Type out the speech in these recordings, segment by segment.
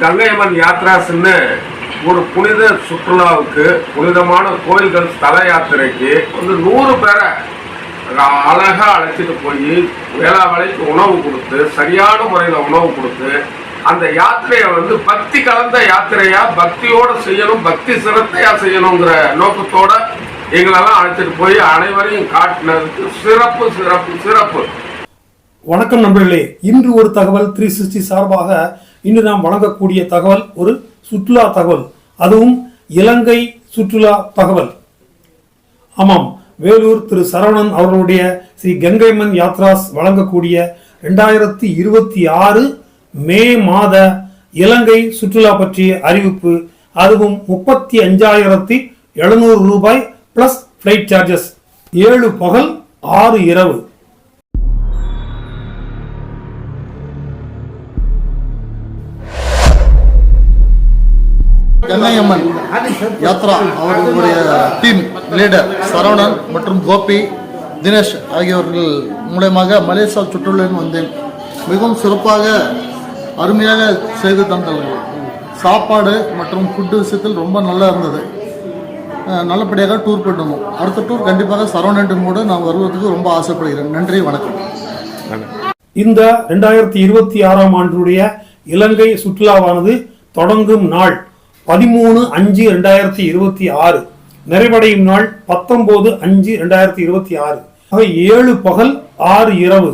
கங்கையம்மன் யாத்ராஸ்ன்னு ஒரு புனித சுற்றுலாவுக்கு, புனிதமான கோயில்கள் ஸ்தல யாத்திரைக்கு 100 பேரை அழகா அழைச்சிட்டு போய் வேளா வேலைக்கு உணவு கொடுத்து, சரியான முறையில் உணவு கொடுத்து, அந்த யாத்திரையை பக்தி கலந்த யாத்திரையா, பக்தியோட செய்யணும், பக்தி சிரத்தையா செய்யணுங்கிற நோக்கத்தோட எங்களெல்லாம் அழைச்சிட்டு போய் அனைவரையும் காட்டினதுக்கு சிறப்பு சிறப்பு சிறப்பு. வணக்கம் நண்பர்களே, இன்று ஒரு தகவல் 360 சார்பாக இன்று நாம் வழங்கக்கூடிய தகவல் ஒரு சுற்றுலா தகவல், அதுவும் இலங்கை சுற்றுலா தகவல். ஆமாம், வேலூர் திரு சரவணன் அவர்களுடைய ஸ்ரீ கங்கையம்மன் யாத்ராஸ் வழங்கக்கூடிய 2026 மே மாத இலங்கை சுற்றுலா பற்றிய அறிவிப்பு. அதுவும் 35,700 ரூபாய் பிளஸ் பிளைட் சார்ஜஸ், 7 பகல் 6 இரவு. கங்கையம்மன் யாத்ரா அவர்களுடைய டீம் லீடர் சரவணன் மற்றும் கோபி, தினேஷ் ஆகியோர்கள் மூலமாக மலேசியா சுற்றுலாவின் வந்தேன். மிகவும் சிறப்பாக அருமையாக செய்து தந்தார்கள். சாப்பாடு மற்றும் ஃபுட்டு விஷயத்தில் ரொம்ப நல்லா இருந்தது. நல்லபடியாக டூர் பண்ணுவோம். அடுத்த டூர் கண்டிப்பாக சரவணன் கூட நான் வருவதற்கு ரொம்ப ஆசைப்படுகிறேன். நன்றி, வணக்கம். இந்த 2026ஆம் ஆண்டுடைய இலங்கை சுற்றுலாவானது தொடங்கும் நாள் 13/5/2026, நிறைவடையும் நாள் 19/5/2026. 7 பகல் 6 இரவு.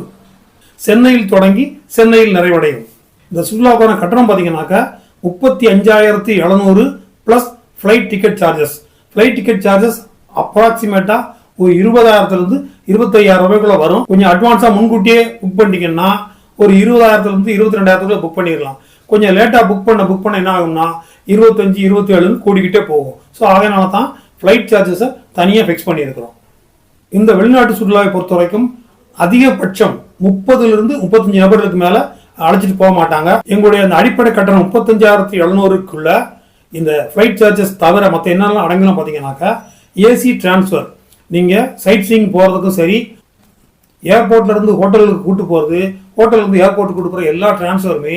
சென்னையில் தொடங்கி சென்னையில் நிறைவடையும். இந்த சுற்றுலாவுக்கான கட்டணம் பார்த்தீங்கன்னாக்கா 35,700 plus flight ticket charges. Flight ticket charges அப்ராக்சிமேட்டா ஒரு 20,000 25,000 ரூபாய்க்குள்ள வரும். கொஞ்சம் அட்வான்ஸா முன்கூட்டியே புக் பண்ணிட்டீங்கன்னா ஒரு 20,000 22,000 புக் பண்ணிடலாம். கொஞ்சம் லேட்டாக புக் பண்ண என்ன ஆகும்னா 25, 27 கூடிக்கிட்டே போகும். ஸோ அதனால தான் ஃப்ளைட் சார்ஜஸை தனியாக ஃபிக்ஸ் பண்ணியிருக்கிறோம். இந்த வெளிநாட்டு சுற்றுலாவை பொறுத்த வரைக்கும் அதிகபட்சம் 30 35 நபர்களுக்கு மேலே அழைச்சிட்டு போக மாட்டாங்க. எங்களுடைய அந்த அடிப்படை கட்டணம் 35,700க்குள்ள இந்த ஃப்ளைட் சார்ஜஸ் தவிர மற்ற என்னெல்லாம் அடங்கலாம் பார்த்தீங்கன்னாக்கா, ஏசி டிரான்ஸ்ஃபர், நீங்கள் சைட் சீயிங் போகிறதுக்கும் சரி, ஏர்போர்ட்லேருந்து ஹோட்டலுக்கு கூட்டு போகிறது, ஹோட்டல்லேருந்து ஏர்போர்ட்டுக்கு கூட்டு போகிற எல்லா டிரான்ஸ்ஃபருமே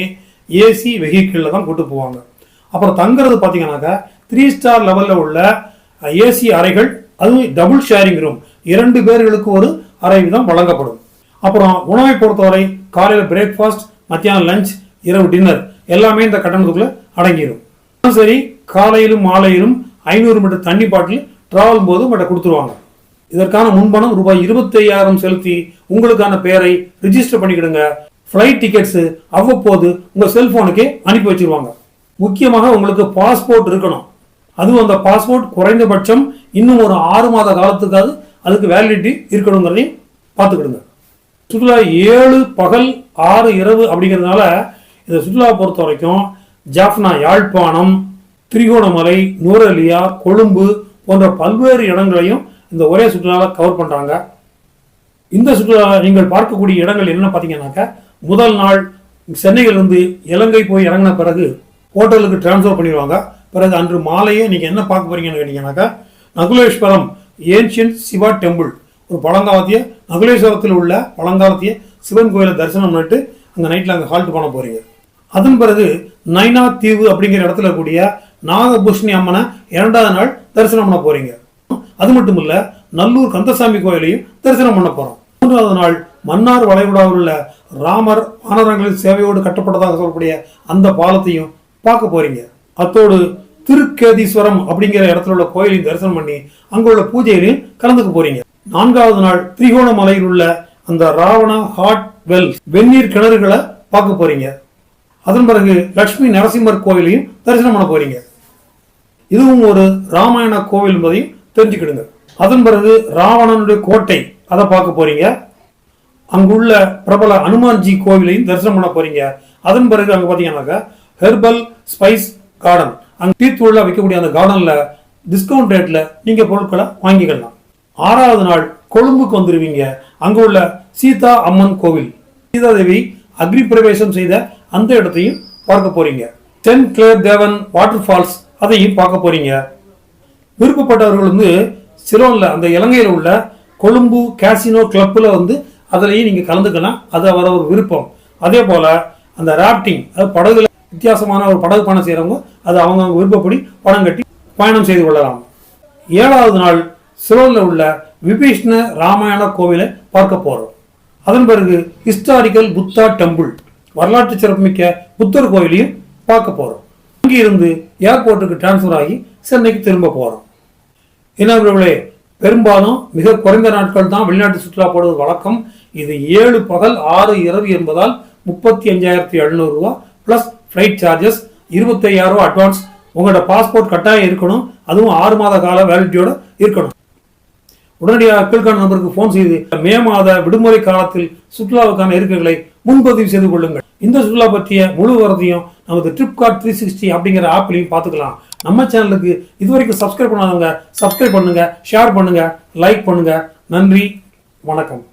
ஏசி வெஹிக்கிளில் தான் கூட்டு போவாங்க. அப்புறம் தங்குறது பார்த்தீங்கன்னாக்கா 3 ஸ்டார் லெவலில் உள்ள ஏசி அறைகள், அதுவும் டபுள் ஷேரிங் ரூம், 2 பேர்களுக்கு ஒரு அறை தான் வழங்கப்படும். அப்புறம் உணவை பொறுத்தவரை காலையில் பிரேக்ஃபாஸ்ட், மத்தியானம் லஞ்ச், இரவு டின்னர் எல்லாமே இந்த கட்டணத்துக்குள்ள அடங்கிடும். சரி, காலையிலும் மாலையிலும் 500 மீட்டர் தண்ணி பாட்டில் டிராவல் போது மட்டும் கொடுத்துருவாங்க. இதற்கான முன்பணம் ரூபாய் 25,000 செலுத்தி உங்களுக்கான பெயரை ரிஜிஸ்டர் பண்ணிக்கிடுங்க. ஃப்ளைட் டிக்கெட்ஸ் அவ்வப்போது உங்கள் செல்போனுக்கே அனுப்பி வச்சிருவாங்க. முக்கியமாக உங்களுக்கு பாஸ்போர்ட் இருக்கணும். அதுவும் அந்த பாஸ்போர்ட் குறைந்தபட்சம் இன்னும் ஒரு 6 மாத காலத்துக்காவது அதுக்கு வேலிடிட்டி இருக்கணுங்கிறதையும் பார்த்துக்கிடுங்க. சுற்றுலா 7 பகல் 6 இரவு அப்படிங்கிறதுனால இந்த சுற்றுலாவை பொறுத்த வரைக்கும் ஜாஃப்னா, யாழ்ப்பாணம், திரிகோணமலை, நூரலியா, கொழும்பு போன்ற பல்வேறு இடங்களையும் இந்த ஒரே சுற்றுலாவில் கவர் பண்ணுறாங்க. இந்த சுற்றுலா நீங்கள் பார்க்கக்கூடிய இடங்கள் என்னென்ன பார்த்தீங்கன்னாக்கா, முதல் நாள் சென்னையிலிருந்து இலங்கை போய் இறங்கின பிறகு ஹோட்டலுக்கு டிரான்ஸ்ஃபர் பண்ணிடுவாங்க. பிறகு அன்று மாலையே நீங்கள் என்ன பார்க்க போறீங்கன்னு கேட்டீங்கன்னாக்கா, நகுலேஸ்வரம் ஏன்ஷியன்ட் சிவா டெம்பிள், ஒரு பழங்காலத்திய நகுலேஸ்வரத்தில் உள்ள பழங்காலத்திய சிவன் கோயிலை தரிசனம் பண்ணிட்டு அங்கே நைட்டில் அங்கே ஹால்ட் பண்ண போறீங்க. அதன் பிறகு நைனா தீவு அப்படிங்கிற இடத்துல கூடிய நாகபூஷணி அம்மனை 2வது நாள் தரிசனம் பண்ண போறீங்க. அது மட்டும் இல்ல, நல்லூர் கந்தசாமி கோயிலையும் தரிசனம் பண்ண போறோம். 3வது நாள் மன்னார் வளைகுடாவில் உள்ள ராமர் வானரங்களின் சேவையோடு கட்டப்பட்டதாக சொல்லக்கூடிய அந்த பாலத்தையும் பார்க்க போறீங்க. அத்தோடு திருக்கேதீஸ்வரம் அப்படிங்கிற இடத்துல உள்ள கோயிலையும் தரிசனம் பண்ணி அங்க உள்ள பூஜையிலையும் கலந்துக்க போறீங்க. 4வது நாள் திரிகோணமலையில் உள்ள அந்த ராவணா ஹாட் வெல் வெந்நீர் கிணறுகளை பார்க்க போறீங்க. அதன் பிறகு லட்சுமி நரசிம்மர் கோயிலையும் தரிசனம் பண்ண போறீங்க. இதுவும் ஒரு ராமாயண கோவில் என்பதையும் தெரிஞ்சுக்கிடுங்க. அதன் பிறகு ராவணனுடைய கோட்டை அதை பார்க்க போறீங்க. அங்குள்ள பிரபல அனுமான்ஜி கோவிலையும் தரிசனம் பண்ண போறீங்க. அதன் பிறகு அங்க பாத்தீங்கன்னாக்கா ஹெர்பல் ஸ்பைஸ் கார்டன், அங்க டீத்தூள்ல வைக்கக்கூடிய அந்த கார்டன்ல டிஸ்கவுண்ட் ரேட்ல நீங்க பொருட்களை வாங்கிக்கலாம். 6வது நாள் கொழும்புக்கு வந்துருவீங்க. அங்க உள்ள சீதா அம்மன் கோவில், சீதாதேவி அக்னி பிரவேசம் செய்த அந்த இடத்தையும் பார்க்க போறீங்க. சென்ட் கிளேர் தேவன் வாட்டர் ஃபால்ஸ் அதையும் பார்க்க போறீங்க. விருப்பப்பட்டவர்கள் சிலோன்ல அந்த இலங்கையில் உள்ள கொழும்பு கேசினோ கிளப்ல அதுலயும் நீங்க கலந்துக்கலாம். அது அவர ஒரு விருப்பம். அதே போல அந்த ராப்டிங், படகுல வித்தியாசமான ஒரு படகு பயணம் செய்கிறவங்க அது அவங்க விருப்பப்படி பணம் கட்டி பயணம் செய்து கொள்ளலாம். 7வது நாள் சிலோனில் உள்ள விபீஷ்ண ராமாயண கோவிலை பார்க்க போகிறோம். அதன் பிறகு ஹிஸ்டாரிக்கல் புத்தா டெம்பிள் வரலாற்று சிறப்புமிக்க புத்தர் கோவிலையும் பார்க்க போகிறோம். அங்கிருந்து ஏர்போர்ட்டுக்கு டிரான்ஸ்ஃபர் ஆகி சென்னைக்கு திரும்ப போகிறோம். என்ன பெரும்பாலும் மிக குறைந்த நாட்கள் தான் வெளிநாட்டு சுற்றுலா போடுவது வழக்கம். இது 7 பகல் 6 இரவு என்பதால் 35,700 ரூபா பிளஸ் ஃப்ளைட் சார்ஜஸ், 25,000 ரூபா அட்வான்ஸ். உங்களோட பாஸ்போர்ட் கட்டாயம் இருக்கணும், அதுவும் 6 மாத கால வேலிடிட்டியோட இருக்கணும். உடனடியாக கீழ்காணும் நம்பருக்கு போன் செய்து மே மாத விடுமுறை காலத்தில் சுற்றுலாவுக்கான இருக்கைகளை முன்பதிவு செய்து கொள்ளுங்கள். இந்த சுற்றுலா பற்றிய முழு வரதையும் நமது ட்ரிப்கார்ட் 360 அப்படிங்கிற ஆப்லையும் பார்த்துக்கலாம். நம்ம சேனலுக்கு இதுவரைக்கும் சப்ஸ்கிரைப் பண்ணாதவங்க சப்ஸ்கிரைப் பண்ணுங்க, ஷேர் பண்ணுங்க, லைக் பண்ணுங்க. நன்றி, வணக்கம்.